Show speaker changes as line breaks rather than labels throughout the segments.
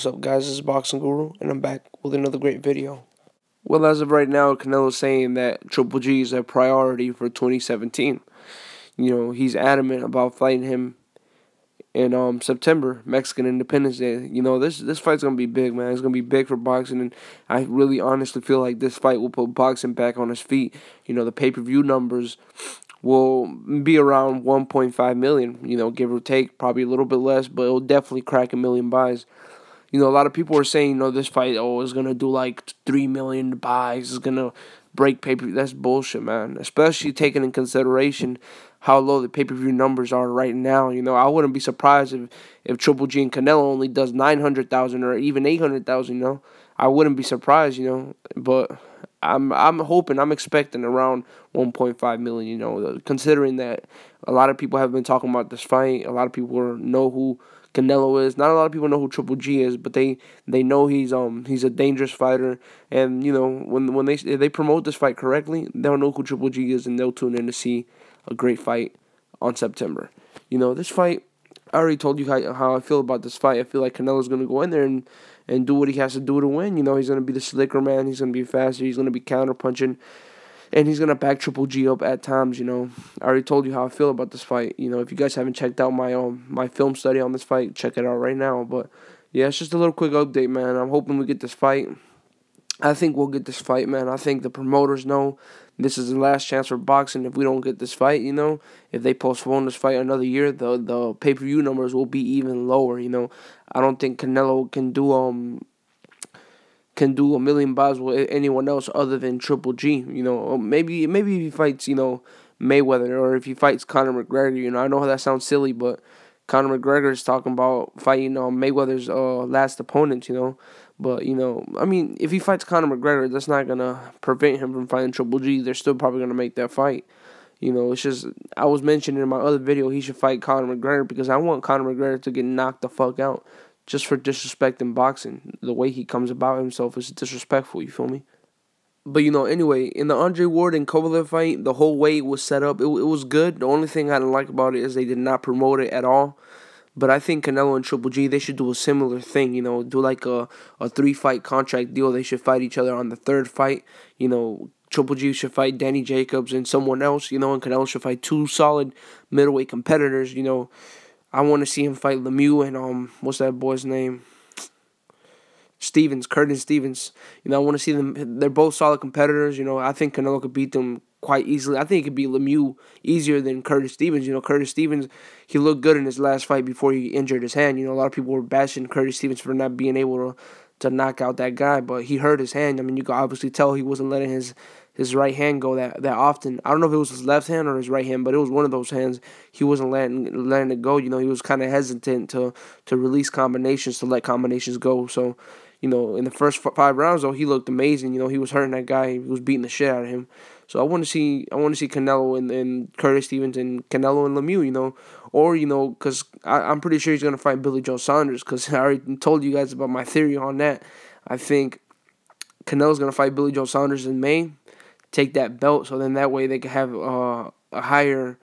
What's up, guys? This is Boxing Guru, and I'm back with another great video. Well, as of right now, Canelo's saying that Triple G is a priority for 2017. He's adamant about fighting him in September, Mexican Independence Day. This fight's gonna be big, man. It's gonna be big for boxing, and I really honestly feel like this fight will put boxing back on its feet. The pay-per-view numbers will be around 1.5 million, give or take, probably a little bit less, but it'll definitely crack a million buys. A lot of people are saying, this fight, is going to do like 3 million buys, it's going to break pay-per-view. That's bullshit, man, especially taking in consideration how low the pay-per-view numbers are right now. I wouldn't be surprised if Triple G and Canelo only does 900,000 or even 800,000, I wouldn't be surprised, but I'm hoping, I'm expecting around 1.5 million, considering that a lot of people have been talking about this fight. A lot of people know who Canelo is. Not a lot of people know who Triple G is, but they know he's a dangerous fighter, and when they promote this fight correctly, they'll know who Triple G is, and they'll tune in to see a great fight on September. This fight, I already told you how I feel about this fight. I feel like Canelo's gonna go in there and do what he has to do to win. He's gonna be the slicker man. He's gonna be faster. He's gonna be counter punching. And he's going to back Triple G up at times, I already told you how I feel about this fight. If you guys haven't checked out my film study on this fight, check it out right now. But, yeah, it's just a little quick update, man. I'm hoping we get this fight. I think we'll get this fight, man. I think the promoters know this is the last chance for boxing. If we don't get this fight, if they postpone this fight another year, the pay-per-view numbers will be even lower, I don't think Canelo can do a million buys with anyone else other than Triple G. Maybe if he fights, Mayweather, or if he fights Conor McGregor. I know how that sounds silly, but Conor McGregor is talking about fighting Mayweather's last opponent, But, if he fights Conor McGregor, that's not going to prevent him from fighting Triple G. They're still probably going to make that fight. It's just, I was mentioning in my other video, he should fight Conor McGregor because I want Conor McGregor to get knocked the fuck out. Just for disrespecting boxing. The way he comes about himself is disrespectful, you feel me? But, anyway, in the Andre Ward and Kovalev fight, the whole way it was set up, it was good. The only thing I didn't like about it is they did not promote it at all. But I think Canelo and Triple G, they should do a similar thing, do like a 3-fight contract deal. They should fight each other on the third fight. Triple G should fight Danny Jacobs and someone else, and Canelo should fight 2 solid middleweight competitors, I want to see him fight Lemieux and, what's that boy's name? Curtis Stevens. I want to see them. They're both solid competitors. I think Canelo could beat them quite easily. I think he could beat Lemieux easier than Curtis Stevens. Curtis Stevens, he looked good in his last fight before he injured his hand. A lot of people were bashing Curtis Stevens for not being able to knock out that guy, but he hurt his hand. You could obviously tell he wasn't letting his right hand go that often. I don't know if it was his left hand or his right hand, but it was one of those hands. He wasn't letting it go. He was kind of hesitant to release combinations, to let combinations go. So, in the first 5 rounds, though, he looked amazing. He was hurting that guy. He was beating the shit out of him. So I want to see Canelo and Curtis Stevens and Canelo and Lemieux, or because I'm pretty sure he's gonna fight Billy Joe Saunders, because I already told you guys about my theory on that. I think Canelo's gonna fight Billy Joe Saunders in May, take that belt, so then that way they can have a higher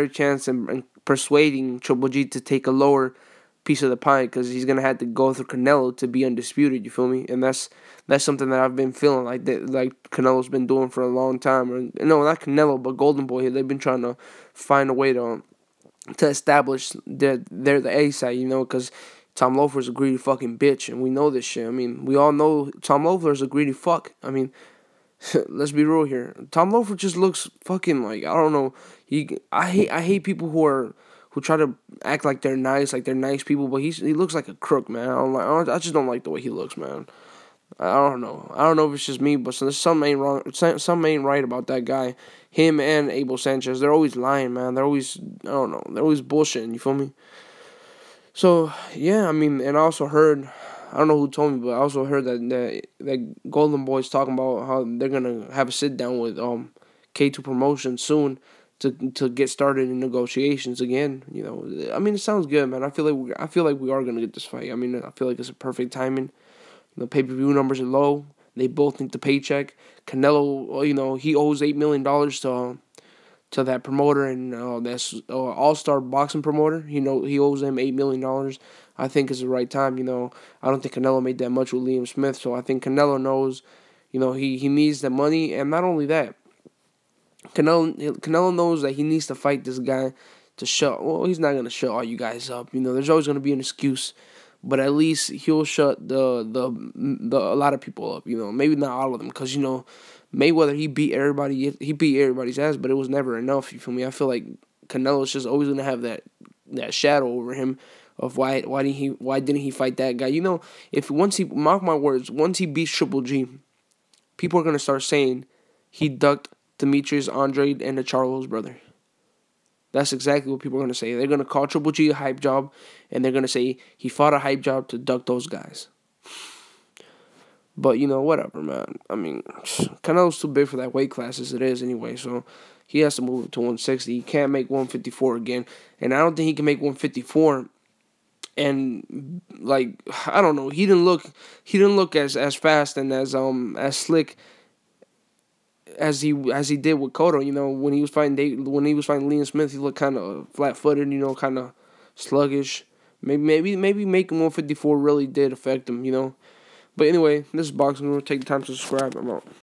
chance in persuading Triple G to take a lower piece of the pie, because he's gonna have to go through Canelo to be undisputed. You feel me? And that's something that I've been feeling like Canelo's been doing for a long time. Or no, not Canelo, but Golden Boy. They've been trying to find a way to establish they're the A side. Because Tom Loeffler's a greedy fucking bitch, and we know this shit. We all know Tom Loeffler's a greedy fuck. Let's be real here. Tom Loeffler just looks fucking like, I don't know. I hate people who try to act like they're nice people, but he looks like a crook, man. I just don't like the way he looks, man. I don't know. I don't know if it's just me, but there's something ain't wrong. Something ain't right about that guy. Him and Abel Sanchez, they're always lying, man. They're always, I don't know, they're always bullshitting. You feel me? So yeah, and I also heard, I don't know who told me, but I also heard that Golden Boy's talking about how they're gonna have a sit down with K2 Promotions soon to get started in negotiations again. It sounds good, man. I feel like we are gonna get this fight. I feel like it's a perfect timing. Pay-per-view numbers are low. They both need the paycheck. Canelo, he owes $8 million to that promoter, and that's All-Star Boxing promoter. He owes them $8 million. I think is the right time. I don't think Canelo made that much with Liam Smith, so I think Canelo knows, he needs the money, and not only that, Canelo knows that he needs to fight this guy to shut. Well, he's not gonna shut all you guys up. There's always gonna be an excuse, but at least he'll shut the a lot of people up. Maybe not all of them, because Mayweather, he beat everybody. He beat everybody's ass, but it was never enough. You feel me? I feel like Canelo's just always gonna have that shadow over him of why didn't he fight that guy? If once he, mark my words, once he beats Triple G, people are gonna start saying he ducked Demetrius Andre and the Charlo's brother. That's exactly what people are gonna say. They're gonna call Triple G a hype job, and they're gonna say he fought a hype job to duck those guys. But whatever, man. I mean, Canelo's too big for that weight class as it is anyway, so he has to move it to 160. He can't make 154 again, and I don't think he can make 154. And I don't know, he didn't look as fast and as slick as he did with Cotto. When he was fighting Liam Smith, he looked kind of flat-footed, kind of sluggish. Maybe making 154 really did affect him, But anyway, this is Boxing. Take the time to subscribe. I'm out.